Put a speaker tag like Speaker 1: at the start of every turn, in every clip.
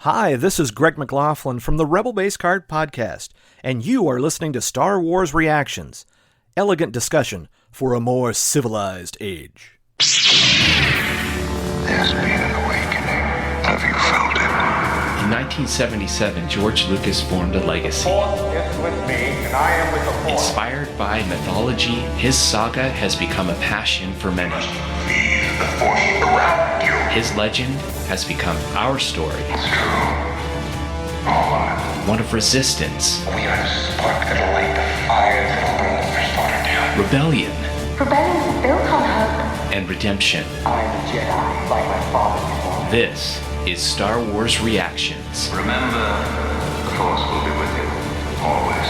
Speaker 1: Hi, this is Greg McLaughlin from the Rebel Base Card Podcast, and you are listening to Star Wars Reactions. Elegant discussion for a more civilized age.
Speaker 2: There's been an awakening. Have you felt it?
Speaker 3: In 1977, George Lucas formed a legacy.
Speaker 4: The Force is with me, and I am with the Force.
Speaker 3: Inspired by mythology, his saga has become a passion for many.
Speaker 2: Feel the Force around you.
Speaker 3: His legend has become our story.
Speaker 2: It's true. All of it.
Speaker 3: One of resistance,
Speaker 2: We are the spark that'll light the fire that'll burn the First Order down.
Speaker 3: rebellion,
Speaker 5: Rebellion is built on hope.
Speaker 3: and redemption.
Speaker 4: I am a Jedi, like my father before me.
Speaker 3: This is Star Wars Reactions.
Speaker 2: Remember, the Force will be with you. Always.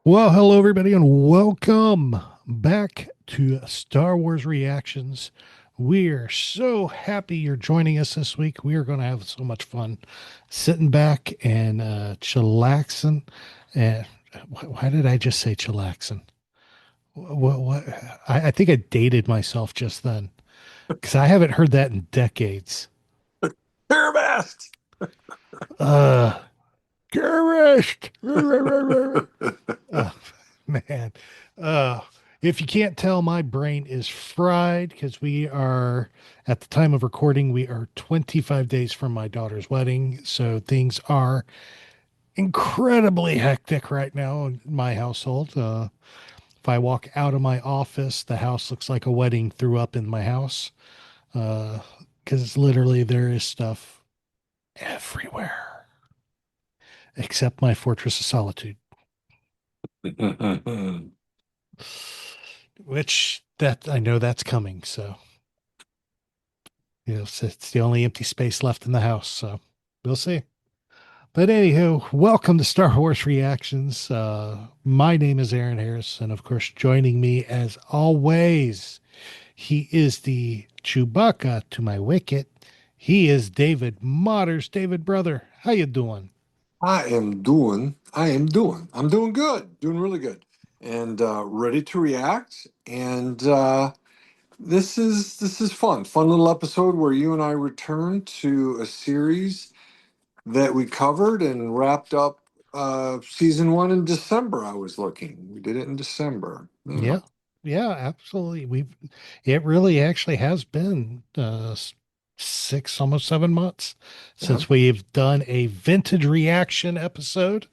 Speaker 6: Well, hello, everybody, and welcome back to Star Wars Reactions. We are so happy you're joining us this week. We are going to have so much fun sitting back and chillaxing. And why did I just say chillaxing? What? I think I dated myself just then because I haven't heard that in decades.
Speaker 1: Parabast!
Speaker 6: Garrist! Oh, man. If you can't tell, my brain is fried because we are, at the time of recording, we are 25 days from my daughter's wedding. So things are incredibly hectic right now in my household. If I walk out of my office, the house looks like a wedding threw up in my house. Because literally there is stuff everywhere except my Fortress of Solitude. Which that I know that's coming, so it's the only empty space left in the house, so we'll see. But anywho, welcome to Star Wars Reactions. My name is Aaron Harris, and of course, joining me as always, he is the Chewbacca to my Wicket. He is David Motters. David, brother, how you doing?
Speaker 7: I'm doing good, doing really good, and ready to react. And this is fun little episode where you and I return to a series that we covered and wrapped up season 1 in December. I was looking, we did it in December.
Speaker 6: Yeah, absolutely. It really actually has been 6, almost 7 months since we've done a vintage reaction episode.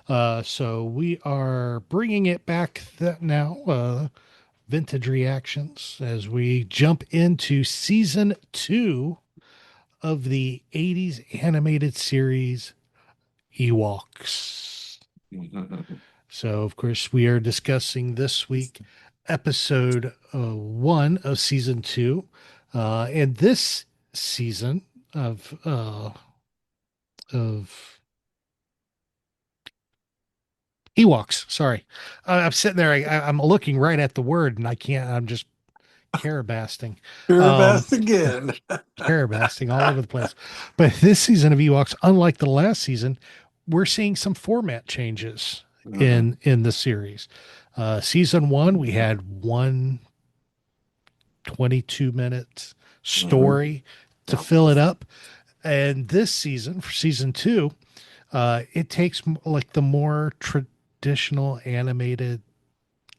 Speaker 6: So we are bringing it back now, vintage reactions, as we jump into season 2 of the 80s animated series Ewoks. So, of course, we are discussing this week episode 1 of season 2. And this season of Ewoks. Sorry, I'm sitting there. I'm looking right at the word, and I can't. I'm just carabasting.
Speaker 7: Again.
Speaker 6: Carabasting all over the place. But this season of Ewoks, unlike the last season, we're seeing some format changes in the series. Season 1, we had one 22-minute story to fill it up, and this season, for season 2, it takes like the more traditional animated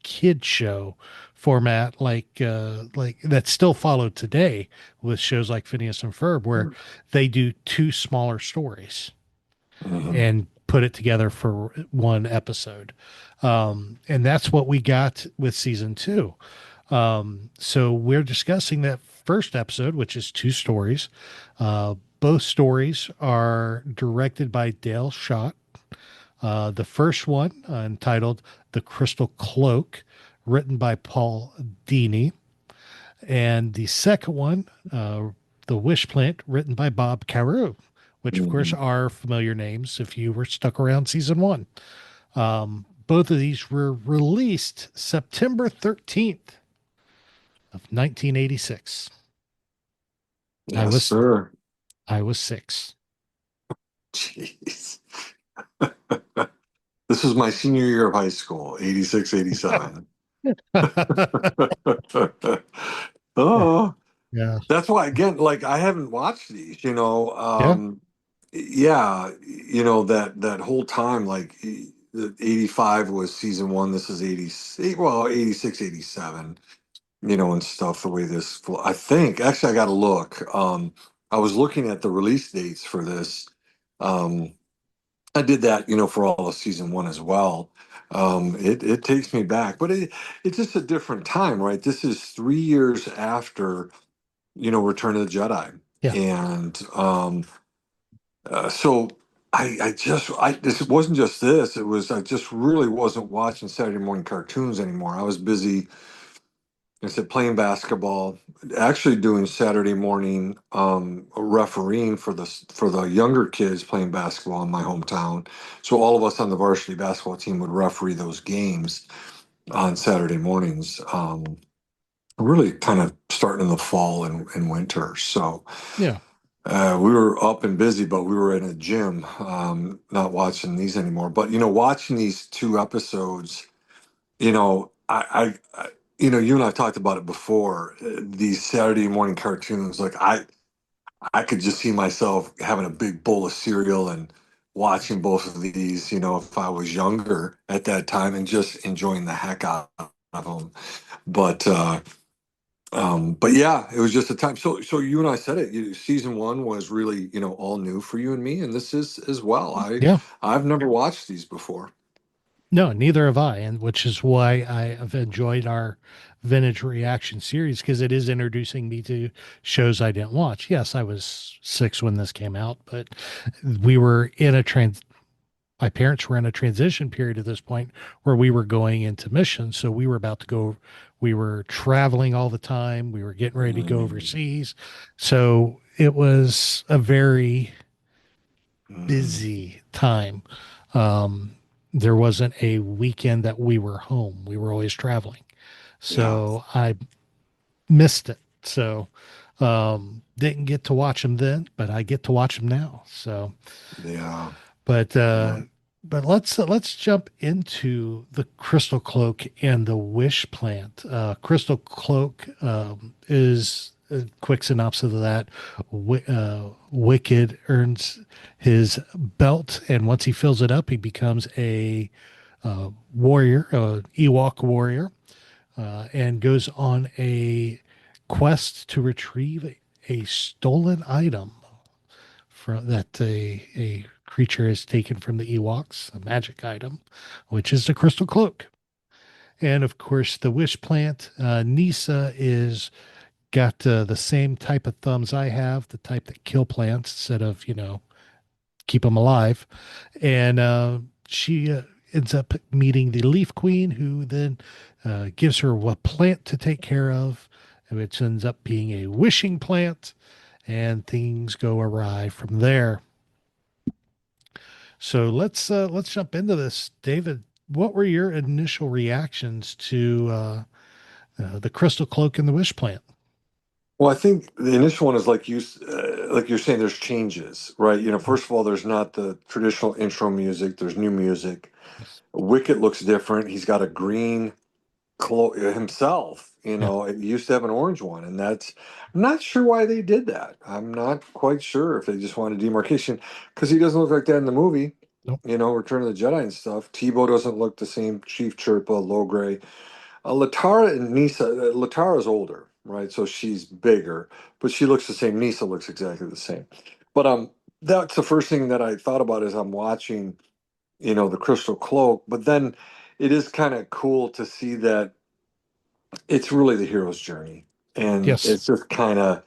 Speaker 6: kid show format, like that's still followed today with shows like Phineas and Ferb, where they do 2 smaller stories and put it together for one episode. And that's what we got with season 2. So we're discussing that first episode, which is 2 stories. Both stories are directed by Dale Schott. The first one, entitled The Crystal Cloak, written by Paul Dini. And the second one, The Wish Plant, written by Bob Carew, which of course are familiar names if you were stuck around season 1. Both of these were released September 13th of 1986.
Speaker 7: Yes, sir.
Speaker 6: I was 6.
Speaker 7: Jeez. This was my senior year of high school, 86, 87. Oh,
Speaker 6: Yeah.
Speaker 7: That's why, again, like I haven't watched these,
Speaker 6: Yeah.
Speaker 7: yeah, that whole time, like the 85 was season one. This is 80, well, 86, 87, and stuff, the way this, I think, actually, I got to look. I was looking at the release dates for this. Um, I did that, for all of season one as well. It takes me back, but it's just a different time, right? This is 3 years after, Return of the Jedi.
Speaker 6: Yeah.
Speaker 7: And so this wasn't just this, it was, I just really wasn't watching Saturday morning cartoons anymore. I was busy, I said, playing basketball, actually doing Saturday morning refereeing for the younger kids playing basketball in my hometown. So all of us on the varsity basketball team would referee those games on Saturday mornings. Really kind of starting in the fall and winter. So
Speaker 6: Yeah.
Speaker 7: we were up and busy, but we were in a gym, not watching these anymore. But watching these two episodes, you and I've talked about it before. These Saturday morning cartoons, like I could just see myself having a big bowl of cereal and watching both of these. If I was younger at that time, and just enjoying the heck out of them. But but yeah, it was just a time. So you and I said it. Season one was really, all new for you and me, and this is as well.
Speaker 6: Yeah.
Speaker 7: I've never watched these before.
Speaker 6: No, neither have I, and which is why I have enjoyed our vintage reaction series because it is introducing me to shows I didn't watch. Yes, I was 6 when this came out, but we were in a my parents were in a transition period at this point where we were going into mission. So we were about to go, we were traveling all the time. We were getting ready to go
Speaker 7: Mm,
Speaker 6: overseas. So it was a very
Speaker 7: mm,
Speaker 6: busy time. Um, there wasn't a weekend that we were home. We were always traveling.
Speaker 7: yeah,
Speaker 6: So I missed it. So didn't get to watch them then, but I get to watch them now. So
Speaker 7: yeah,
Speaker 6: but
Speaker 7: yeah,
Speaker 6: let's jump into the Crystal Cloak and the Wish Plant. Crystal Cloak is a quick synopsis of that. Wicked earns his belt, and once he fills it up, he becomes a warrior, Ewok warrior, and goes on a quest to retrieve a stolen item from that a creature is taken from the Ewoks, a magic item, which is the Crystal Cloak. And of course, the Wish Plant. Nisa is got the same type of thumbs I have, the type that kill plants instead of keep them alive. And she ends up meeting the Leaf Queen, who then gives her a plant to take care of, which ends up being a wishing plant, and things go awry from there. So let's jump into this, David. What were your initial reactions to the Crystal Cloak and the Wish Plant?
Speaker 7: Well, I think the initial one is like you're saying, there's changes, right? First of all, there's not the traditional intro music. There's new music.
Speaker 6: Yes.
Speaker 7: Wicket looks different. He's got a green cloak himself.
Speaker 6: Yeah.
Speaker 7: It used to have an orange one, and I'm not sure why they did that. I'm not quite sure if they just wanted demarcation, because he doesn't look like that in the movie.
Speaker 6: Nope.
Speaker 7: Return of the Jedi and stuff. Tebow doesn't look the same. Chief Chirpa, Logray. Latara and Nisa, Latara's older, right? So she's bigger, but she looks the same. Nisa looks exactly the same. But that's the first thing that I thought about as I'm watching, the Crystal Cloak. But then it is kind of cool to see that it's really the hero's journey, and
Speaker 6: Yes.
Speaker 7: it's just kind of,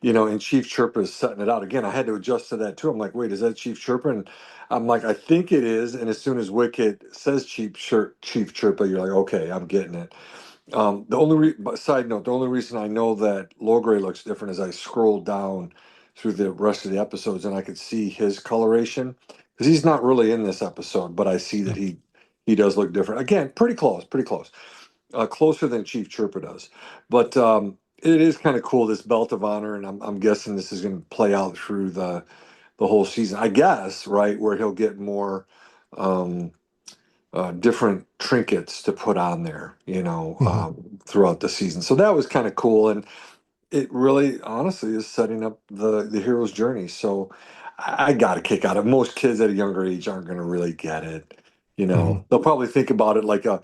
Speaker 7: and Chief Chirpa is setting it out again. I had to adjust to that too. I'm like, wait, is that Chief Chirpa? And I'm like, I think it is. And as soon as Wicket says Chief Chirpa, you're like, okay, I'm getting it. Side note, the only reason I know that Logray looks different is I scrolled down through the rest of the episodes and I could see his coloration, because he's not really in this episode, but I see that
Speaker 6: Yeah.
Speaker 7: he does look different. Again, pretty close, closer than Chief Chirpa does. But it is kind of cool, this belt of honor, and I'm guessing this is going to play out through the whole season. I guess, right, where he'll get more. Different trinkets to put on there,
Speaker 6: Mhm.
Speaker 7: throughout the season. So that was kind of cool. And it really, honestly, is setting up the hero's journey. So I got a kick out of it. Most kids at a younger age aren't going to really get it.
Speaker 6: Mhm.
Speaker 7: They'll probably think about it like a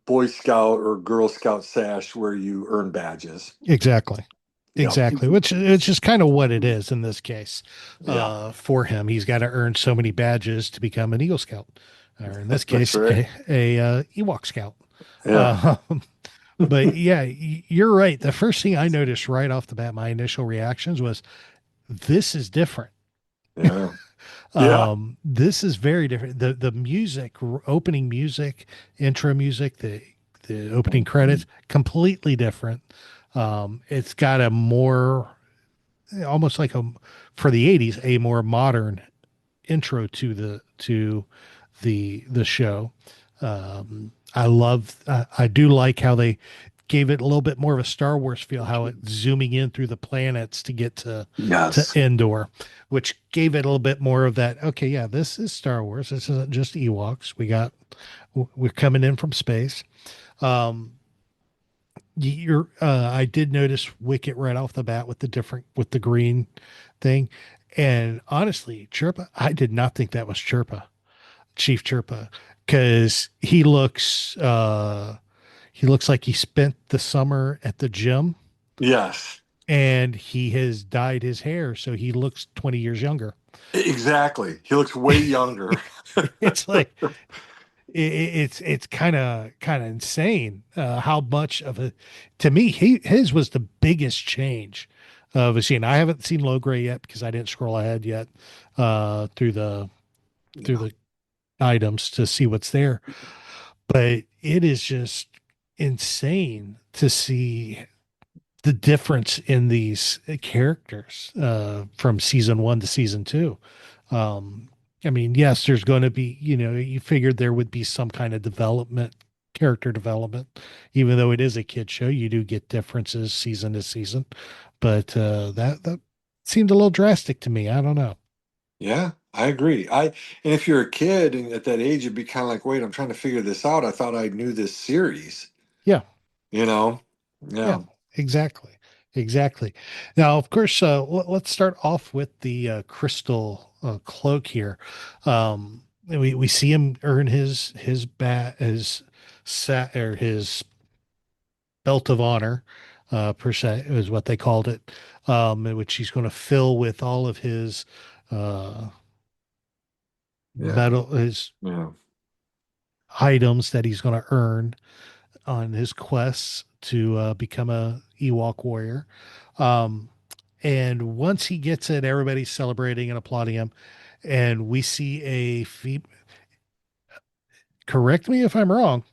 Speaker 7: Boy Scout or Girl Scout sash where you earn badges.
Speaker 6: Exactly.
Speaker 7: Yep.
Speaker 6: Exactly. Which is kind of what it is in this case.
Speaker 7: Yeah,
Speaker 6: For him, he's got to earn so many badges to become an Eagle Scout, or in this
Speaker 7: that's
Speaker 6: case,
Speaker 7: right.
Speaker 6: a Ewok Scout.
Speaker 7: Yeah.
Speaker 6: Uh, but yeah, you're right. The first thing I noticed right off the bat, my initial reactions was, this is different.
Speaker 7: Yeah. Yeah.
Speaker 6: This is very different. The music, opening music, intro music, the opening credits, completely different. It's got a more, almost like a, for the 80s, a more modern intro to the show. I do like how they gave it a little bit more of a Star Wars feel, how it's zooming in through the planets to get to
Speaker 7: Yes.
Speaker 6: Endor, which gave it a little bit more of that. Okay, yeah, this is Star Wars. This isn't just Ewoks. We're coming in from space. Um, I did notice Wicket right off the bat with the green thing, and honestly, Chirpa, I did not think that was Chief Chirpa, because he looks like he spent the summer at the gym,
Speaker 7: Yes.
Speaker 6: and he has dyed his hair so he looks 20 years younger.
Speaker 7: Exactly. He looks way younger.
Speaker 6: It's like it's kind of insane, how much of a, to me, his was the biggest change of a scene. I haven't seen Low Gray yet because I didn't scroll ahead yet through the items to see what's there, but it is just insane to see the difference in these characters from season one to season two. Um, I mean, yes, there's going to be, you figured there would be some kind of character development, even though it is a kid show. You do get differences season to season, but that seemed a little drastic to me. I don't know.
Speaker 7: Yeah, I agree. And if you're a kid and at that age, it'd be kind of like, wait, I'm trying to figure this out. I thought I knew this series,
Speaker 6: Yeah,
Speaker 7: you know?
Speaker 6: yeah,
Speaker 7: Yeah.
Speaker 6: exactly. Exactly. Now, of course, let's start off with the crystal cloak here. We see him earn his sat or his belt of honor, per se, is what they called it, in which he's going to fill with all of his uh,
Speaker 7: Yeah.
Speaker 6: his
Speaker 7: Yeah.
Speaker 6: items that he's going to earn on his quests to become a Ewok warrior. Um, and once he gets it, everybody's celebrating and applauding him. And we see correct me if I'm wrong.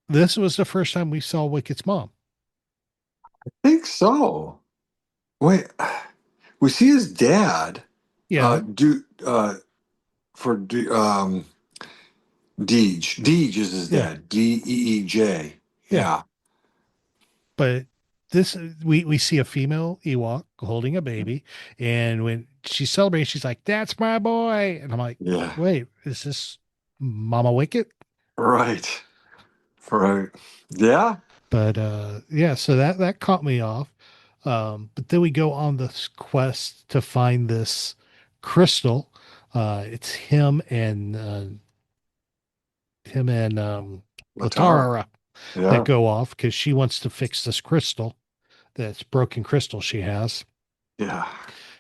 Speaker 6: This was the first time we saw Wicket's mom.
Speaker 7: I think so. Wait, we see his dad
Speaker 6: Yeah,
Speaker 7: do for Deej. Deej is his
Speaker 6: yeah,
Speaker 7: dad. Deej.
Speaker 6: yeah.
Speaker 7: Yeah.
Speaker 6: But this, we see a female Ewok holding a baby, and when she celebrates, she's like, "That's my boy," and I'm like,
Speaker 7: Yeah.
Speaker 6: "Wait, is this Mama Wicket?"
Speaker 7: Right. Right. Yeah.
Speaker 6: But yeah, so that caught me off. But then we go on this quest to find this crystal. It's him and
Speaker 7: Latara.
Speaker 6: Latara that
Speaker 7: Yeah.
Speaker 6: go off because she wants to fix this crystal, that's broken crystal she has.
Speaker 7: Yeah.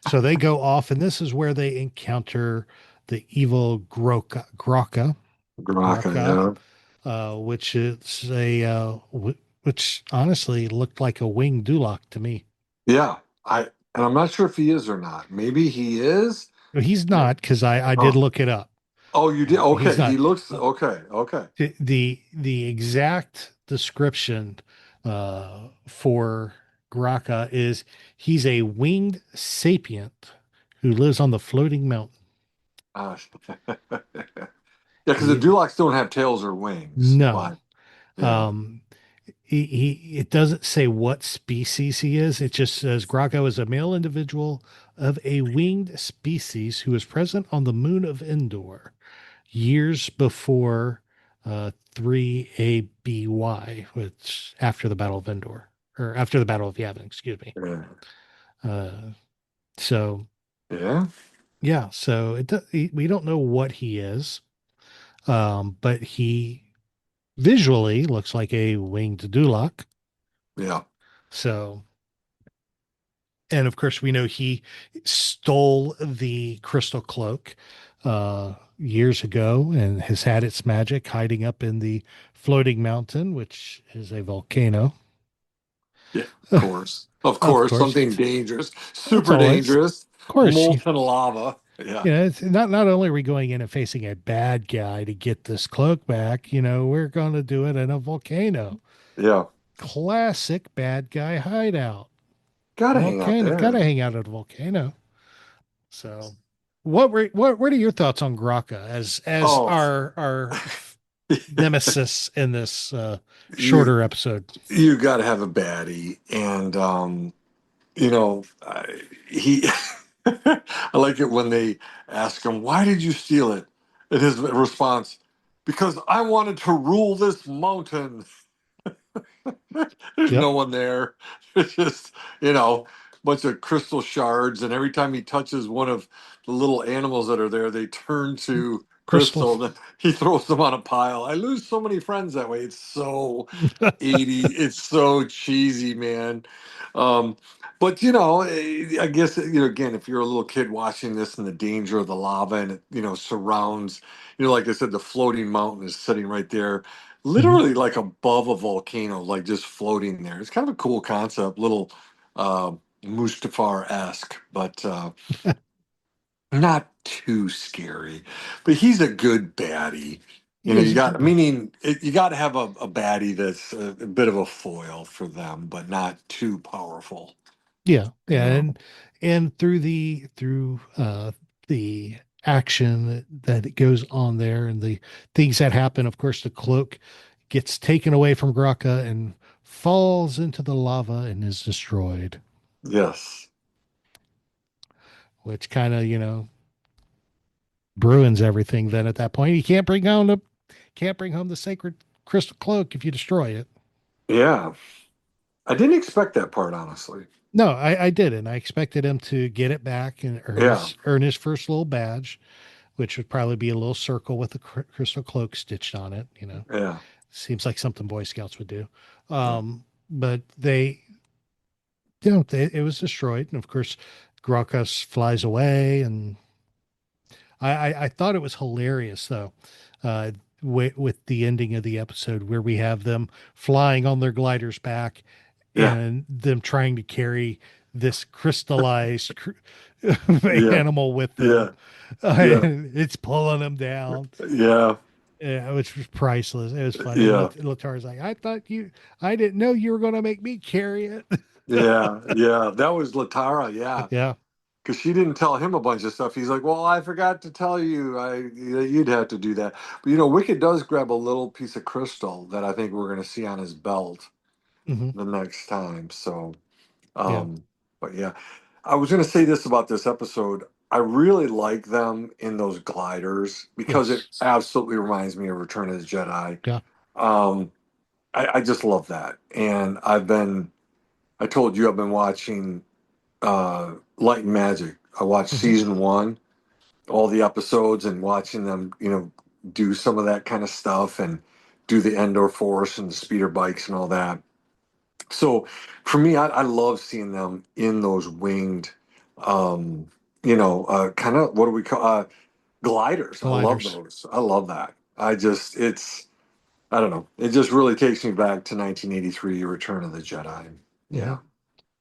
Speaker 6: So they go off, and this is where they encounter the evil
Speaker 7: Graka.
Speaker 6: Graka,
Speaker 7: Yeah.
Speaker 6: which is which honestly looked like a winged Duloc to me.
Speaker 7: Yeah. And I'm not sure if he is or not. Maybe he is.
Speaker 6: But he's not, because I did
Speaker 7: Oh.
Speaker 6: look it up.
Speaker 7: Oh, you did?
Speaker 6: He's
Speaker 7: Okay. He
Speaker 6: not.
Speaker 7: looks okay. Okay.
Speaker 6: The exact description for Graka is he's a winged sapient who lives on the floating mountain.
Speaker 7: Uh, yeah, because the
Speaker 6: He,
Speaker 7: Dulocs don't have tails or wings,
Speaker 6: no,
Speaker 7: but yeah.
Speaker 6: um, it doesn't say what species he is. It just says Graka is a male individual of a winged species who is present on the moon of Endor years before 3 ABY, which after the Battle of Endor, or after the Battle of Yavin, excuse me.
Speaker 7: Yeah.
Speaker 6: Uh, so
Speaker 7: Yeah.
Speaker 6: yeah, so we don't know what he is, but he visually looks like a winged Dulak.
Speaker 7: Yeah.
Speaker 6: So, and of course, we know he stole the crystal cloak years ago and has had its magic hiding up in the floating mountain, which is a volcano.
Speaker 7: Yeah. Of course. Of
Speaker 6: Of
Speaker 7: course.
Speaker 6: course,
Speaker 7: Something dangerous,
Speaker 6: it's
Speaker 7: super
Speaker 6: always,
Speaker 7: dangerous,
Speaker 6: of course,
Speaker 7: molten lava. Yeah.
Speaker 6: it's not only are we going in and facing a bad guy to get this cloak back, we're going to do it in a volcano.
Speaker 7: Yeah.
Speaker 6: Classic bad guy hideout.
Speaker 7: Gotta hang out
Speaker 6: Volcano, gotta
Speaker 7: there.
Speaker 6: hang out at a volcano. So, what are your thoughts on Graka as
Speaker 7: Oh,
Speaker 6: our nemesis in this
Speaker 7: you
Speaker 6: shorter episode?
Speaker 7: you got to have a baddie, and you know, he. I like it when they ask him, "Why did you steal it?" And his response, "Because I wanted to rule this mountain." There's
Speaker 6: Yep,
Speaker 7: no one there. It's just, you know, bunch of crystal shards, and every time he touches one of the little animals that are there, they turn to
Speaker 6: crystal.
Speaker 7: crystal. And he throws them on a pile. I lose so many friends that way. It's so 80. It's so cheesy, man. Um, but I guess again, if you're a little kid watching this and the danger of the lava and it surrounds, like I said, the floating mountain is sitting right there,
Speaker 6: Mhm.
Speaker 7: literally like above a volcano, like just floating there. It's kind of a cool concept, little uh, Mustafar-esque, but not too scary. But he's a good baddie.
Speaker 6: He is a good man.
Speaker 7: You got to have a baddie that's a bit of a foil for them, but not too powerful.
Speaker 6: Yeah,
Speaker 7: You
Speaker 6: yeah,
Speaker 7: know?
Speaker 6: and through the action that it goes on there and the things that happen, of course, the cloak gets taken away from Graka and falls into the lava and is destroyed,
Speaker 7: Yes.
Speaker 6: which kind of ruins everything. Then at that point, you can't bring home the sacred crystal cloak if you destroy it.
Speaker 7: Yeah. I didn't expect that part, honestly.
Speaker 6: No, I didn't. I expected him to get it back and earn
Speaker 7: Yeah.
Speaker 6: his first little badge, which would probably be a little circle with a crystal cloak stitched on it.
Speaker 7: Yeah.
Speaker 6: Seems like something Boy Scouts would do.
Speaker 7: Yeah.
Speaker 6: But it was destroyed, and of course, Grokkas flies away, and I thought it was hilarious though, with the ending of the episode where we have them flying on their gliders back,
Speaker 7: Yeah.
Speaker 6: and them trying to carry this crystallized
Speaker 7: Yeah.
Speaker 6: animal with them.
Speaker 7: Yeah. Yeah.
Speaker 6: And it's pulling them down.
Speaker 7: Yeah.
Speaker 6: Yeah, which was priceless. It was funny. And
Speaker 7: Yeah.
Speaker 6: Latar's like, I didn't know you were going to make me carry it.
Speaker 7: Yeah, yeah, that was Latara. Yeah,
Speaker 6: Yeah.
Speaker 7: because she didn't tell him a bunch of stuff. He's like, "Well, I forgot to tell you. You'd have to do that." But Wicked does grab a little piece of crystal that I think we're going to see on his belt
Speaker 6: Hmm.
Speaker 7: the next time. So,
Speaker 6: Yeah.
Speaker 7: um, but yeah, I was going to say this about this episode. I really like them in those gliders because it
Speaker 6: Yes.
Speaker 7: absolutely reminds me of Return of the Jedi.
Speaker 6: Yeah.
Speaker 7: Um, I just love that, and I told you I've been watching Light and Magic. I watched
Speaker 6: Hmm.
Speaker 7: season 1, all the episodes, and watching them, do some of that kind of stuff and do the Endor Force and the speeder bikes and all that. So for me, I love seeing them in those winged, kind of what do we call gliders? I love
Speaker 6: Gliders.
Speaker 7: those. I love that. I don't know. It just really takes me back to 1983, Return of the Jedi.
Speaker 6: Hmm.
Speaker 7: Yeah.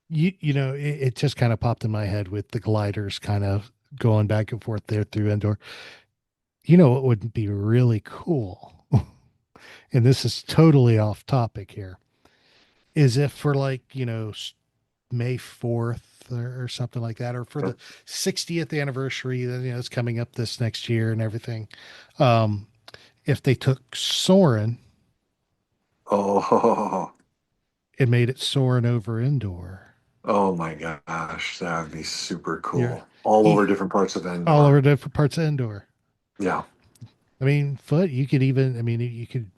Speaker 6: It just kind of popped in my head with the gliders kind of going back and forth there through Endor. What would be really cool, and this is totally off topic here, is if for like, May 4th or something like that, or for the 60th anniversary that, it's coming up this next year and everything. Um, if they took Soren
Speaker 7: Oh,
Speaker 6: and made it Soren over Endor.
Speaker 7: oh my gosh, that would be super
Speaker 6: Yeah.
Speaker 7: cool. All over
Speaker 6: E-
Speaker 7: different parts of
Speaker 6: all
Speaker 7: Endor.
Speaker 6: over different parts of Endor.
Speaker 7: Yeah,
Speaker 6: I mean, you could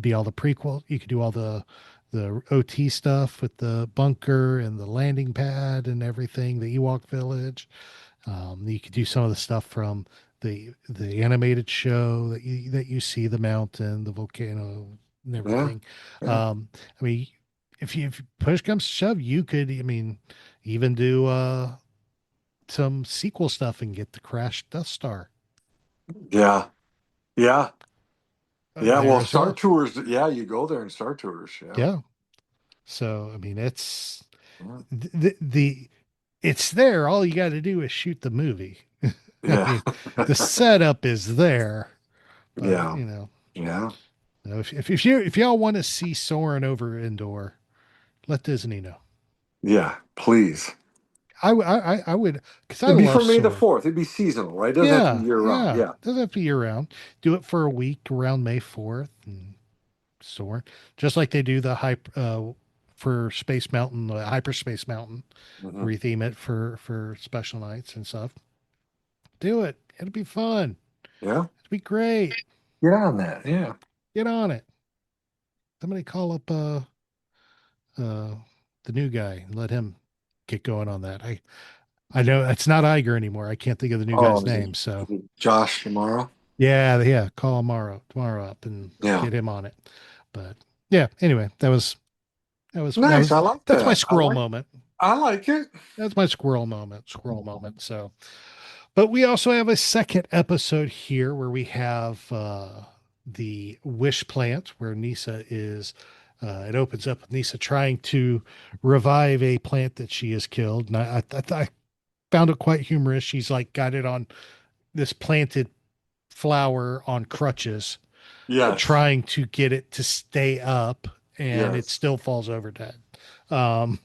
Speaker 6: be all the prequel. You could do all the the OT stuff with the bunker and the landing pad and everything, the Ewok village. You could do some of the stuff from the animated show that you see the mountain, the volcano, and
Speaker 7: Yeah.
Speaker 6: everything.
Speaker 7: Yeah.
Speaker 6: I mean, if push comes to shove, you could, I mean, even do some sequel stuff and get the crashed Death Star
Speaker 7: Yeah. Yeah. Yeah.
Speaker 6: there
Speaker 7: Well,
Speaker 6: as
Speaker 7: Star
Speaker 6: well.
Speaker 7: Tours. Yeah, you go there in Star Tours. Yeah.
Speaker 6: Yeah. So I mean, it's
Speaker 7: Yeah.
Speaker 6: the it's there. All you got to do is shoot the movie. I
Speaker 7: Yeah.
Speaker 6: mean, the setup is there, but
Speaker 7: Yeah. Yeah.
Speaker 6: if y'all want to see Soarin' over Endor, let Disney know.
Speaker 7: Yeah. Please.
Speaker 6: I would, because I
Speaker 7: It'd be
Speaker 6: love
Speaker 7: for May the
Speaker 6: Soarin'.
Speaker 7: 4th. It'd be seasonal, right? It doesn't have to be
Speaker 6: Yeah,
Speaker 7: year round.
Speaker 6: yeah.
Speaker 7: Yeah.
Speaker 6: Doesn't have to be year round. Do it for a week around May 4th and Soarin', just like they do the hype for Space Mountain, the Hyperspace Mountain,
Speaker 7: Hmm.
Speaker 6: retheme it for special nights and stuff. Do it. It'll be fun.
Speaker 7: Yeah.
Speaker 6: It'll be great.
Speaker 7: Get on that. Yeah.
Speaker 6: Get on it. Somebody call up uh the new guy and let him get going on that. I know it's not Iger anymore. I can't think of the new
Speaker 7: Oh,
Speaker 6: guy's name. So
Speaker 7: is it Josh tomorrow?
Speaker 6: yeah, call tomorrow up and
Speaker 7: Yeah.
Speaker 6: get him on it. But yeah, anyway,
Speaker 7: Nice. I like
Speaker 6: that's my
Speaker 7: that.
Speaker 6: squirrel moment.
Speaker 7: I like it.
Speaker 6: That's my squirrel moment. Squirrel moment. So, but we also have a second episode here where we have the wish plant where Nisa is. It opens up with Nisa trying to revive a plant that she has killed, and I found it quite humorous. She's like got it on this planted flower on crutches,
Speaker 7: Yes.
Speaker 6: trying to get it to stay up, and it
Speaker 7: Yes.
Speaker 6: still falls over dead. Um,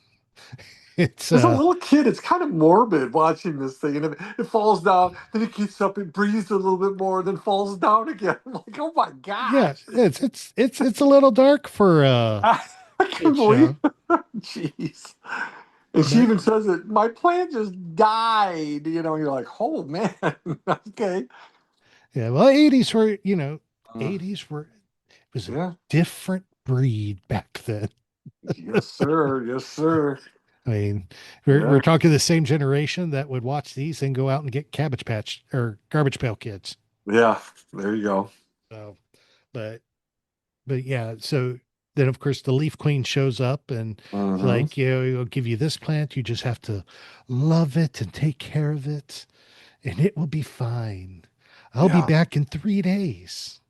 Speaker 6: it's
Speaker 7: As a little kid, it's kind of morbid watching this thing, and it falls down, then it gets up, it breathes a little bit more, then falls down again. I'm like, oh my
Speaker 6: yeah,
Speaker 7: gosh.
Speaker 6: it's a little dark for
Speaker 7: I
Speaker 6: kid
Speaker 7: can't believe
Speaker 6: show,
Speaker 7: Jeez. And she
Speaker 6: but
Speaker 7: even says it, my plant just died. You're like, oh man. Okay.
Speaker 6: yeah, well, 80s were,
Speaker 7: Uh,
Speaker 6: 80s were, it was a
Speaker 7: yeah.
Speaker 6: different breed back then.
Speaker 7: Yes, sir. Yes, sir.
Speaker 6: I mean, we're
Speaker 7: Yeah.
Speaker 6: talking the same generation that would watch these and go out and get Cabbage Patch or Garbage Pail Kids.
Speaker 7: Yeah. There you go.
Speaker 6: So, but yeah, so then of course the Leaf Queen shows up and
Speaker 7: Hmm.
Speaker 6: like, I'll give you this plant. You just have to love it and take care of it, and it will be fine. I'll be
Speaker 7: Yeah.
Speaker 6: back in 3 days,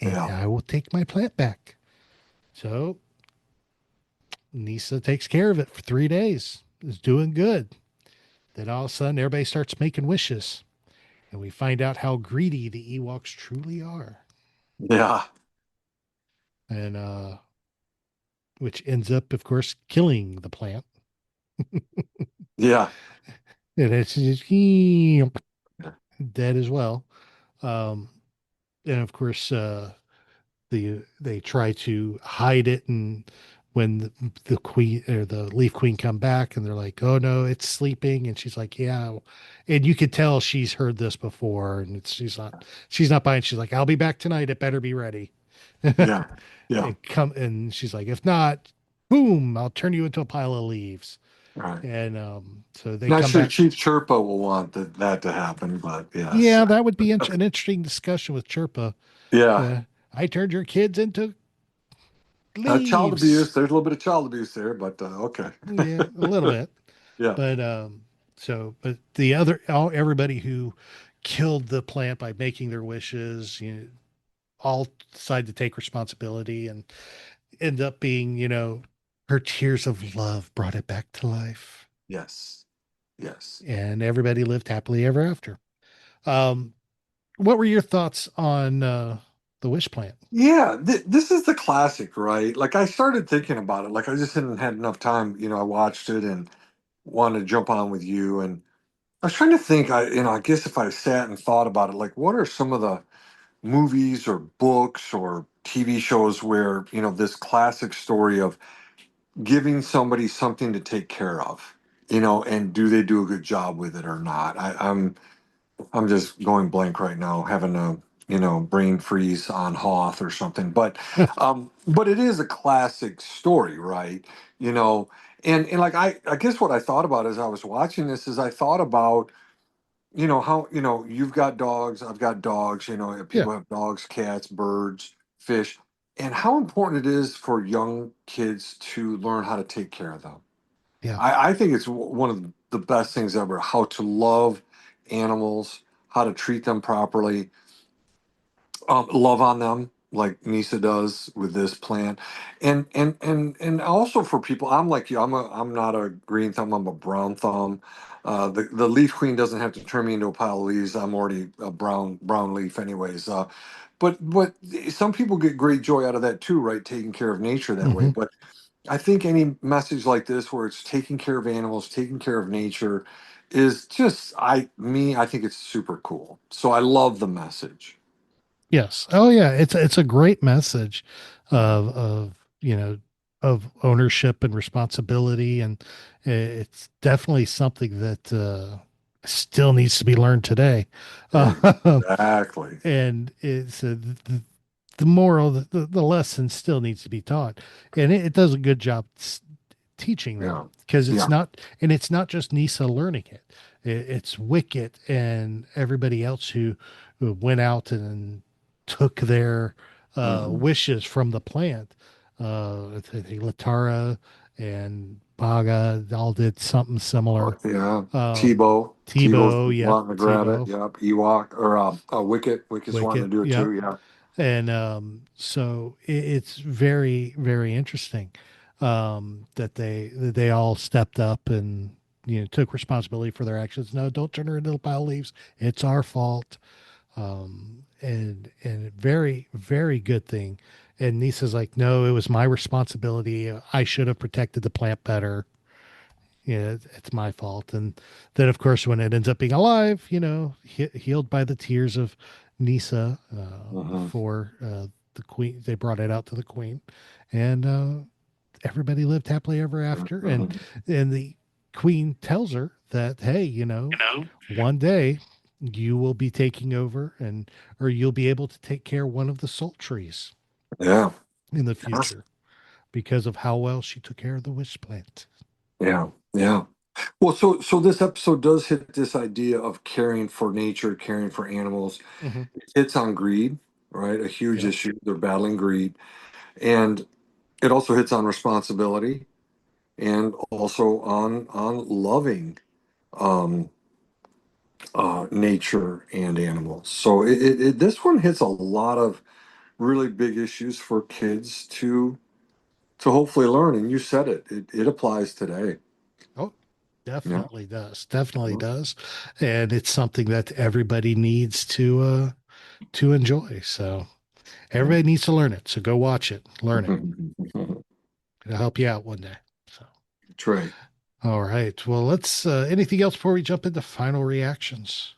Speaker 6: and
Speaker 7: Yeah.
Speaker 6: I will take my plant back. So Nisa takes care of it for 3 days. Is doing good. Then all of a sudden, everybody starts making wishes, and we find out how greedy the Ewoks truly are,
Speaker 7: Yeah.
Speaker 6: and which ends up, of course, killing the plant.
Speaker 7: Yeah.
Speaker 6: And it's just dead as well. Um, and of course, they try to hide it, and when the queen or the leaf queen come back and they're like, oh no, it's sleeping, and she's like, yeah, and you could tell she's heard this before, and she's not buying. She's like, I'll be back tonight, it better be ready.
Speaker 7: Yeah. Yeah.
Speaker 6: And she's like, if not, boom, I'll turn you into a pile of leaves.
Speaker 7: Right.
Speaker 6: And so they
Speaker 7: Not
Speaker 6: come
Speaker 7: sure
Speaker 6: back.
Speaker 7: Chief Chirpa will want that to happen, but yes.
Speaker 6: Yeah, that would be an interesting discussion with Chirpa.
Speaker 7: Yeah.
Speaker 6: I turned your kids into
Speaker 7: Child abuse.
Speaker 6: leaves.
Speaker 7: There's a little bit of child abuse there, but okay.
Speaker 6: Yeah, a little bit.
Speaker 7: Yeah.
Speaker 6: But but everybody who killed the plant by making their wishes, all decide to take responsibility and end up being, her tears of love brought it back to life,
Speaker 7: Yes. Yes.
Speaker 6: and everybody lived happily ever after. Um, what were your thoughts on the wish plant?
Speaker 7: Yeah, this is the classic, right? Like I started thinking about it. Like I just hadn't had enough time. I watched it and wanted to jump on with you. And I was trying to think. I guess if I sat and thought about it, like what are some of the movies or books or TV shows where this classic story of giving somebody something to take care of, and do they do a good job with it or not? I'm just going blank right now, having a brain freeze on Hoth or something. But it is a classic story, right? You know, and like I guess what I thought about as I was watching this is I thought about how you've got dogs, I've got dogs,
Speaker 6: Yeah.
Speaker 7: people have dogs, cats, birds, fish, and how important it is for young kids to learn how to take care of them.
Speaker 6: Yeah.
Speaker 7: I think it's one of the best things ever, how to love animals, how to treat them properly, love on them like Nisa does with this plant, and also for people. I'm like you. I'm not a green thumb. I'm a brown thumb. The leaf queen doesn't have to turn me into a pile of leaves. I'm already a brown leaf anyways. But some people get great joy out of that too, right? Taking care of nature that way.
Speaker 6: Hmm.
Speaker 7: But I think any message like this, where it's taking care of animals, taking care of nature, is just I think it's super cool. So I love the message.
Speaker 6: Yes. Oh yeah. It's a great message of you know of ownership and responsibility, and it's definitely something that still needs to be learned today.
Speaker 7: Exactly.
Speaker 6: And it's the moral, the lesson still needs to be taught, and it does a good job teaching them,
Speaker 7: Yeah.
Speaker 6: because
Speaker 7: Yeah.
Speaker 6: it's not just Nisa learning it. It's Wicket and everybody else who went out and took their
Speaker 7: Hmm.
Speaker 6: wishes from the plant. I think Latara and Baga all did something similar.
Speaker 7: Yeah.
Speaker 6: Um,
Speaker 7: Tebow. Tebow's
Speaker 6: Tebow, yep,
Speaker 7: wanting to grab it.
Speaker 6: Tebow,
Speaker 7: Yep. Ewok or Wicket. Wicket's wanting
Speaker 6: Wicket,
Speaker 7: to do it
Speaker 6: yep.
Speaker 7: too. Yeah.
Speaker 6: And so it's very, very interesting that they all stepped up and took responsibility for their actions. No, don't turn her into a pile of leaves. It's our fault. And very, very good thing. And Nisa's like, no, it was my responsibility. I should have protected the plant better. It's my fault. And then, of course, when it ends up being alive, healed by the tears of Nisa
Speaker 7: Hmm.
Speaker 6: for the queen, they brought it out to the queen, and everybody lived happily ever after. And
Speaker 7: Hmm.
Speaker 6: the queen tells her that, hey, one day you will be taking over, and or you'll be able to take care of one of the soul trees
Speaker 7: Yeah.
Speaker 6: in the future because of how well she took care of the wish plant.
Speaker 7: Yeah. Yeah. Well, so this episode does hit this idea of caring for nature, caring for animals.
Speaker 6: Hmm.
Speaker 7: It's on greed, right? A huge
Speaker 6: Yep.
Speaker 7: issue. They're battling greed. And it also hits on responsibility and also on loving um, nature and animals. So this one hits a lot of really big issues for kids to hopefully learn. And you said it applies today.
Speaker 6: Oh,
Speaker 7: Yeah.
Speaker 6: definitely does. Definitely does. And it's something that everybody needs to enjoy. So everybody needs to learn it. So go watch it, learn it. It'll help you out one day. So
Speaker 7: Trey.
Speaker 6: all right. Well, let's anything else before we jump into final reactions?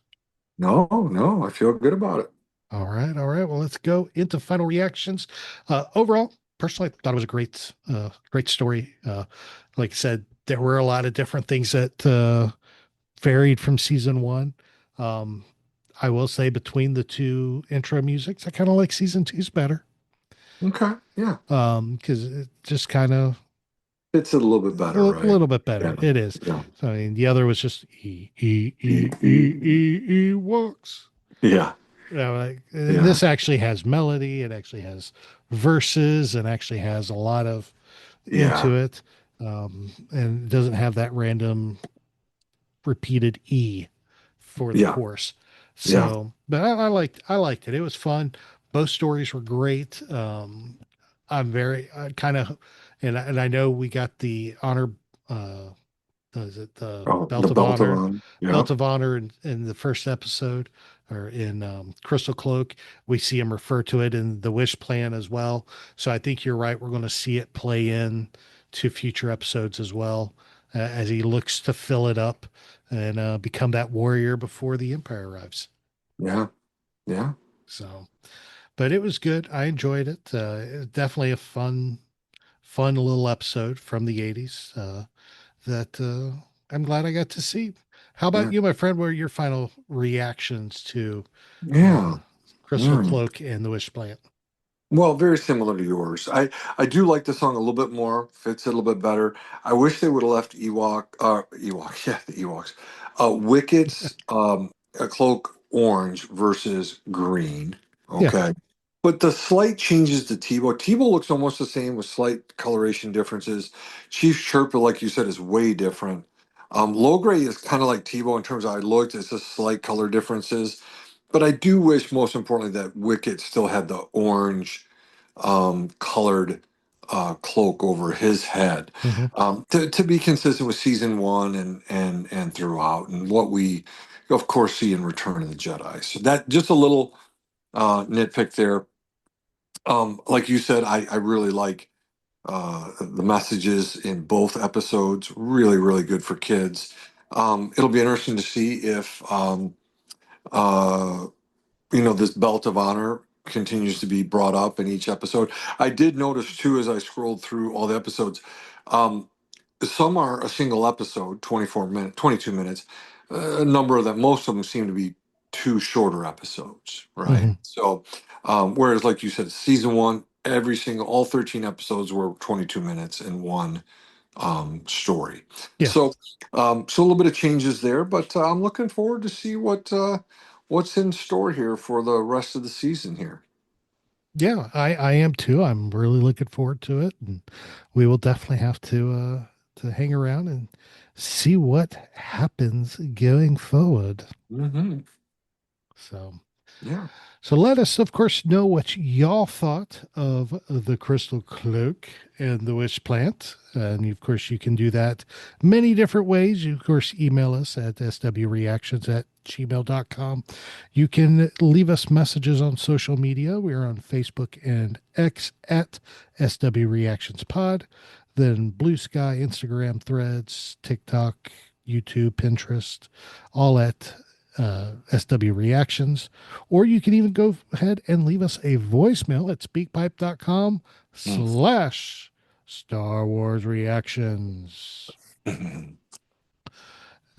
Speaker 7: No, no, I feel good about it.
Speaker 6: All right. All right. Well, let's go into final reactions. Overall, personally, I thought it was a great story. Like I said, there were a lot of different things that varied from season one. Um, I will say between the two intro musics, I kind of like season two's better.
Speaker 7: Okay. Yeah.
Speaker 6: Because it just kind of
Speaker 7: It's a little bit better,
Speaker 6: a
Speaker 7: right?
Speaker 6: little bit better.
Speaker 7: Yeah.
Speaker 6: It is.
Speaker 7: Yeah.
Speaker 6: So I mean, the other was just Ewoks.
Speaker 7: Yeah. Yeah.
Speaker 6: This actually has melody. It actually has verses, and actually has a lot of
Speaker 7: Yeah.
Speaker 6: into it. And it doesn't have that random repeated E for the
Speaker 7: Yeah.
Speaker 6: course.
Speaker 7: Yeah.
Speaker 6: So, but I liked it. It was fun. Both stories were great. I'm very kind of, and I know we got the honor. Is it the
Speaker 7: Oh, the
Speaker 6: belt of
Speaker 7: belt
Speaker 6: honor?
Speaker 7: on. Yeah.
Speaker 6: Belt of honor in the first episode, or in Crystal Cloak, we see him refer to it in the Wish Plan as well. So I think you're right. We're going to see it play in to future episodes as well, as he looks to fill it up and become that warrior before the Empire arrives.
Speaker 7: Yeah. Yeah.
Speaker 6: So, but it was good. I enjoyed it. Definitely a fun little episode from the 80s that I'm glad I got to see. How about
Speaker 7: Yeah.
Speaker 6: you, my friend? What are your final reactions to uh,
Speaker 7: Yeah.
Speaker 6: Crystal
Speaker 7: Mm.
Speaker 6: Cloak and the Wish Plant.
Speaker 7: Well, very similar to yours. I do like the song a little bit more. Fits it a little bit better. I wish they would have left Ewok, yeah, the Ewoks. Wicket's a cloak orange versus green.
Speaker 6: Yeah.
Speaker 7: Okay. But the slight changes to Tebow. Tebow looks almost the same with slight coloration differences. Chief Sherpa, like you said, is way different. Low Gray is kind of like Tebow in terms of I looked, it's just slight color differences. But I do wish, most importantly, that Wicket still had the orange colored cloak over his head
Speaker 6: Mm-hmm.
Speaker 7: to be consistent with season one and throughout, and what we, of course, see in Return of the Jedi. So that just a little nitpick there. Like you said, I really like the messages in both episodes. Really, really good for kids. It'll be interesting to see if uh, this belt of honor continues to be brought up in each episode. I did notice too, as I scrolled through all the episodes, um, some are a single episode, 22 minutes. A number of them, most of them seem to be two shorter episodes, right?
Speaker 6: Mm-hmm.
Speaker 7: So, whereas like you said, season one, all 13 episodes were 22 minutes in one story.
Speaker 6: Yeah.
Speaker 7: So a little bit of changes there, but I'm looking forward to see what's in store here for the rest of the season here.
Speaker 6: Yeah, I am too. I'm really looking forward to it, and we will definitely have to hang around and see what happens going forward.
Speaker 7: Hmm.
Speaker 6: So,
Speaker 7: Yeah.
Speaker 6: so let us, of course, know what y'all thought of the Crystal Cloak and the Wish Plant. And of course, you can do that many different ways. You, of course, email us at swreactions@gmail.com. You can leave us messages on social media. We're on Facebook and X at SWReactionsPod. Then Blue Sky, Instagram, Threads, TikTok, YouTube, Pinterest, all at SW Reactions. Or you can even go ahead and leave us a voicemail at speakpipe.com slash Star Wars Reactions.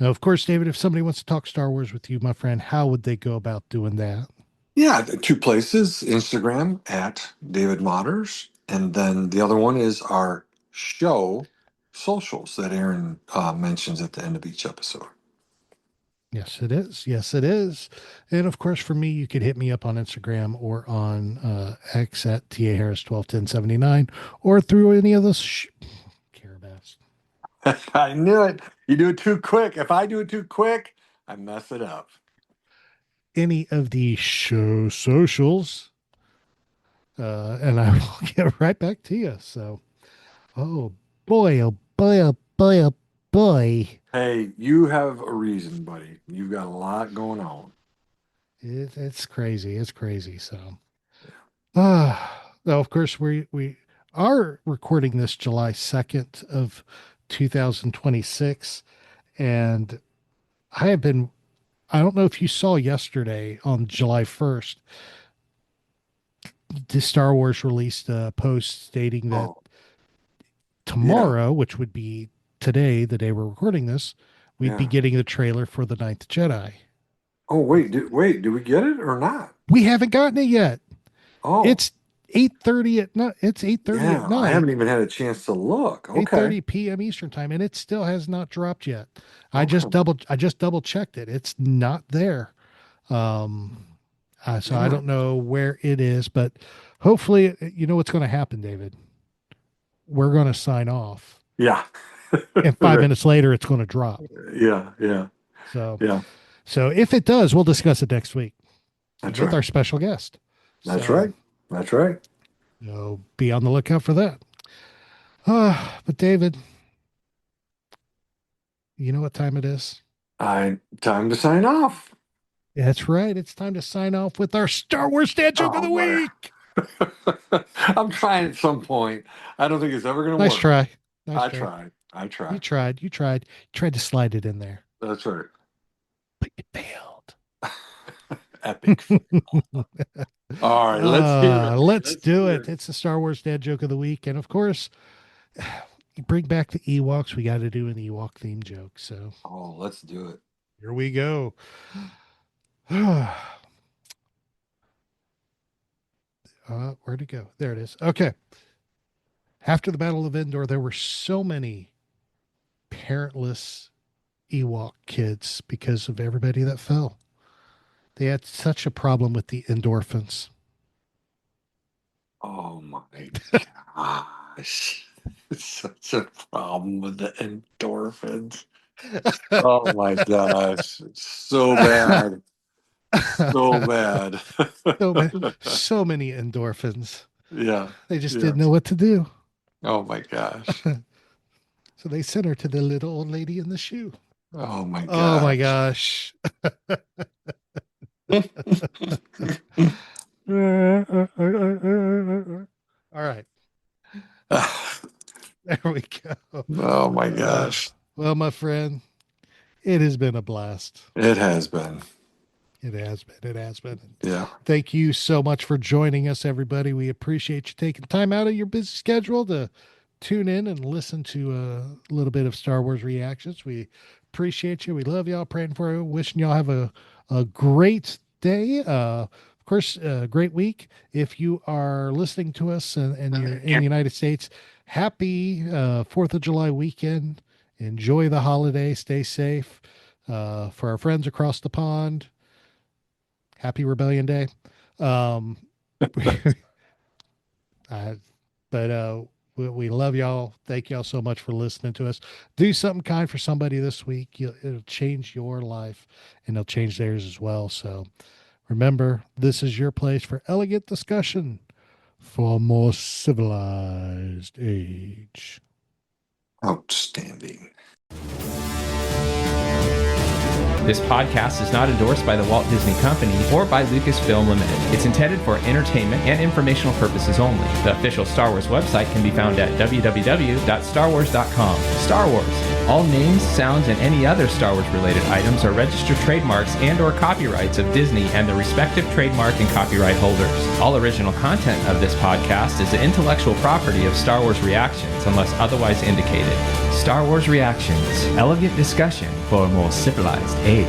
Speaker 6: Now, of course, David, if somebody wants to talk Star Wars with you, my friend, how would they go about doing that?
Speaker 7: Yeah, the two places, Instagram at David Motters, and then the other one is our show socials that Aaron mentions at the end of each episode.
Speaker 6: Yes, it is. Yes, it is. And of course, for me, you could hit me up on Instagram or on X at TA Harris 121079 or through any of those Carabas.
Speaker 7: I knew it. You do it too quick. If I do it too quick, I mess it up.
Speaker 6: Any of the show socials, and I will get right back to you. So, oh boy, oh boy, oh boy, oh boy.
Speaker 7: Hey, you have a reason, buddy. You've got a lot going on.
Speaker 6: It's crazy. It's crazy. So,
Speaker 7: Yeah.
Speaker 6: now of course we are recording this July 2nd of 2026, and I don't know if you saw yesterday on July 1st, the Star Wars released a post stating that
Speaker 7: Oh, yeah,
Speaker 6: tomorrow, which would be today, the day we're recording this, we'd be
Speaker 7: yeah.
Speaker 6: getting the trailer for The Ninth Jedi.
Speaker 7: Oh, wait, do we get it or not?
Speaker 6: We haven't gotten it yet.
Speaker 7: Oh,
Speaker 6: It's 8:30 at night. It's 8:30 at
Speaker 7: yeah. I
Speaker 6: night,
Speaker 7: haven't even had a chance to look. Okay.
Speaker 6: 8:30 p.m. Eastern time, and it still has not dropped yet. I just
Speaker 7: Okay.
Speaker 6: double checked it. It's not there. Um, so I
Speaker 7: Yeah.
Speaker 6: don't know where it is, but hopefully, you know what's going to happen, David. We're going to sign off,
Speaker 7: Yeah.
Speaker 6: and 5 minutes later, it's going to drop.
Speaker 7: Yeah. Yeah.
Speaker 6: So,
Speaker 7: Yeah.
Speaker 6: so if it does, we'll discuss it next week
Speaker 7: That's
Speaker 6: with
Speaker 7: right.
Speaker 6: our special guest.
Speaker 7: That's
Speaker 6: So,
Speaker 7: right. That's right.
Speaker 6: be on the lookout for that. But David, you know what time it is?
Speaker 7: Time to sign off.
Speaker 6: That's right. It's time to sign off with our Star Wars Dad Joke of the
Speaker 7: Oh, boy.
Speaker 6: Week.
Speaker 7: I'm trying at some point. I don't think it's ever going to
Speaker 6: Nice
Speaker 7: work.
Speaker 6: try. Nice
Speaker 7: I
Speaker 6: try.
Speaker 7: tried. I
Speaker 6: You
Speaker 7: tried.
Speaker 6: tried. You tried. You tried to slide it in there,
Speaker 7: That's right.
Speaker 6: but you failed.
Speaker 7: Epic. All right, let's hear it.
Speaker 6: Let's do
Speaker 7: hear
Speaker 6: it. It's the Star Wars Dad Joke of the Week. And of course, you bring back the Ewoks. We got to do an Ewok theme joke. So
Speaker 7: Oh, let's do it.
Speaker 6: here we go. Where'd it go? There it is. Okay. After the Battle of Endor, there were so many parentless Ewok kids because of everybody that fell. They had such a problem with the endorphins.
Speaker 7: Oh my gosh. Such a problem with the endorphins. Oh my gosh. So bad. So bad.
Speaker 6: So many endorphins.
Speaker 7: Yeah.
Speaker 6: They just didn't know what to do.
Speaker 7: Oh my gosh.
Speaker 6: So they sent her to the little old lady in the shoe.
Speaker 7: Oh my gosh.
Speaker 6: Oh my gosh. All right. There we go.
Speaker 7: Oh my gosh.
Speaker 6: Well, my friend, it has been a blast.
Speaker 7: It has been.
Speaker 6: It has been. It has been.
Speaker 7: Yeah.
Speaker 6: Thank you so much for joining us, everybody. We appreciate you taking time out of your busy schedule to tune in and listen to a little bit of Star Wars reactions. We appreciate you. We love y'all. Praying for you. Wishing y'all have a great day. Of course, a great week. If you are listening to us and you're in the United States, happy 4th of July weekend. Enjoy the holiday. Stay safe. For our friends across the pond, happy Rebellion Day. We love y'all. Thank y'all so much for listening to us. Do something kind for somebody this week. It'll change your life and it'll change theirs as well. So remember, this is your place for elegant discussion for a more civilized age.
Speaker 7: Outstanding.
Speaker 3: This podcast is not endorsed by the Walt Disney Company or by Lucasfilm Limited. It's intended for entertainment and informational purposes only. The official Star Wars website can be found at www.starwars.com. Star Wars. All names, sounds, and any other Star Wars related items are registered trademarks and or copyrights of Disney and the respective trademark and copyright holders. All original content of this podcast is the intellectual property of Star Wars Reactions unless otherwise indicated. Star Wars Reactions. Elegant discussion for a more civilized age.